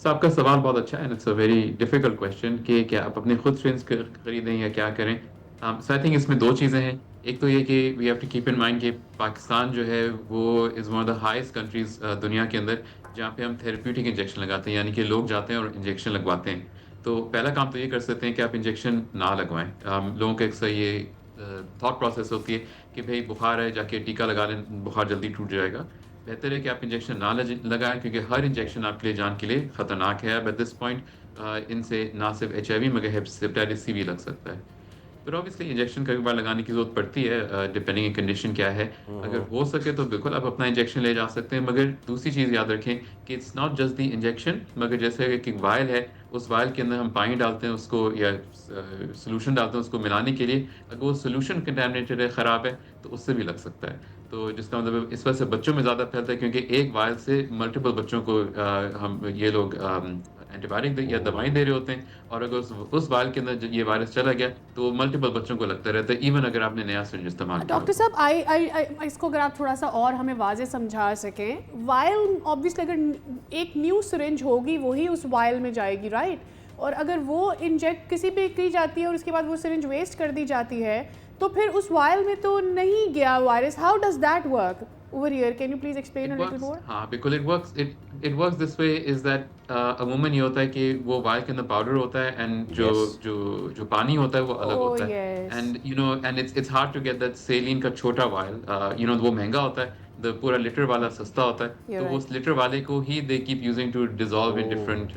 सो आपका सवाल बहुत अच्छा है and it's a very difficult question कि क्या आप अपने खुद सिरिंज खरीदें या क्या करें। सो आई थिंक इसमें दो चीज़ें हैं। एक तो ये कि we have to keep in mind कि पाकिस्तान जो है वो is one of the highest countries दुनिया के अंदर जहाँ पे हम थेरेप्यूटिक इंजेक्शन लगाते हैं, यानी कि लोग जाते हैं और इंजेक्शन लगवाते हैं। तो पहला काम तो ये कर सकते हैं कि आप इंजेक्शन ना लगवाएं। लोगों का अक्सर ये थॉट प्रोसेस होती है कि भाई बुखार है, जाके टीका लगा लें, बुखार जल्दी टूट जाएगा। बेहतर है कि आप इंजेक्शन ना लगाएं, क्योंकि हर इंजेक्शन आपके लिए जान के लिए खतरनाक है। अब एट दिस पॉइंट इनसे ना सिर्फ HIV मगर हेपेटाइटिस सी भी लग सकता है। फिर ऑब्वियसली इंजेक्शन कई बार लगाने की जरूरत पड़ती है, डिपेंडिंग कंडीशन क्या है। अगर हो सके तो बिल्कुल आप अपना इंजेक्शन ले जा सकते हैं, मगर दूसरी चीज याद रखें कि it's not just the injection, मगर जैसे एक वायल है, उस वायल के अंदर हम पानी डालते हैं उसको या सोल्यूशन डालते हैं उसको मिलाने के लिए। अगर वो सोल्यूशन कंटेमिनेटेड है, खराब है, तो उससे भी लग सकता है। तो जिसका मतलब इस वजह से बच्चों में ज्यादा फैलता है, क्योंकि एक वायल से मल्टीपल बच्चों को हम ये लोग एंटीबायोटिक या दवाएं दे रहे होते हैं। और अगर उस वायल के अंदर ये वायरस चला गया तो मल्टीपल बच्चों को लगता रहता है, इवन अगर आपने नया सिरिंज इस्तेमाल किया हो डॉक्टर तो। साहब आई इसको अगर आप थोड़ा सा और हमें वाजे समझा सकें। वायल ऑब्वियसली अगर एक न्यू सिरिंज होगी वही उस वायल में जाएगी, राइट? और अगर वो इंजेक्ट किसी पे की जाती है और उसके बाद वो सिरिंज वेस्ट कर दी जाती है, तो फिर उस वायल में तो नहीं गया virus. How does that work over here? Can you please explain it a little works, more? हाँ बिल्कुल it works this way is that अमूमन ये होता है कि वो वायल के अंदर पाउडर होता है एंड जो यस। जो जो पानी होता है वो अलग ओह होता है। Yes, and and it's hard to get that saline का छोटा वायल, वो महंगा होता है। द पूरा लिटर वाला सस्ता होता है, यू आर तो वो राइट। उस लिटर वाले को ही they keep using to dissolve in different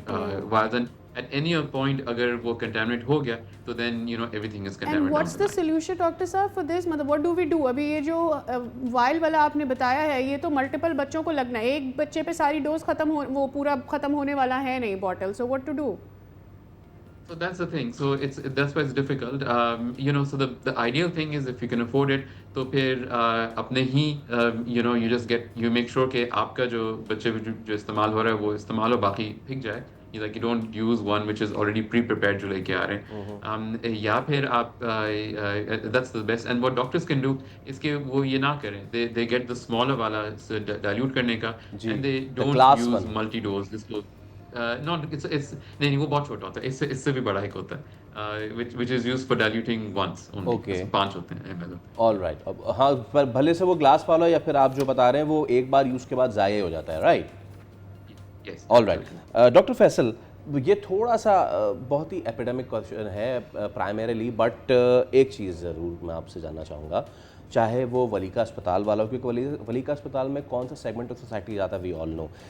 vials. And at any point अगर वो कंटेमिनेट हो गया तो then everything is and contaminate down what's the the line. Solution doctor साहब फॉर दिस? मतलब व्हाट डू वी डू? अभी ये जो वाइल वाला आपने बताया है, ये तो मल्टीपल बच्चों को लगना है, एक बच्चे पे सारी डोज खत्म हो, वो पूरा खत्म होने वाला है नहीं bottle. So what to do? So that's the thing. So that's why it's difficult. So the ideal thing is if you can afford it, तो फिर अपने ही you just get you make sure कि आपका जो बच्चे पे जो इस्तेमाल हो रहा है वो इस्तेमाल हो, बाकी फेंक जाए। You don't use one which is already pre-prepared जो लेके आ रहे हैं। या फिर आप that's the best and what doctors can do इसके वो ये ना करें, they get the smaller वाला dilute करने का जी। and they the don't class use one. multi dose जिसको नॉट इट्स नहीं नहीं वो बहुत छोटा होता है, इससे इससे भी बड़ा एक होता है which is used for diluting once only, okay. इसमें 5 होते हैं ml होते ऑल राइट। अब हाँ, पर भले से वो ग्लास वाला या फिर आप जो बता रहे हैं वो एक बार यूज़ के बाद ज़ाया हो जाता है, राइट? हैं। Yes all right. Absolutely. Doctor Faisal, ये थोड़ा सा बहुत ही एपिडेमिक क्वेश्चन है प्राइमरीली, बट एक चीज़ ज़रूर मैं आपसे जानना चाहूँगा, चाहे वो वलीका अस्पताल वाला हो, क्योंकि वलीका अस्पताल में कौन सा सेगमेंट ऑफ सोसाइटी जाता है वी ऑल नो।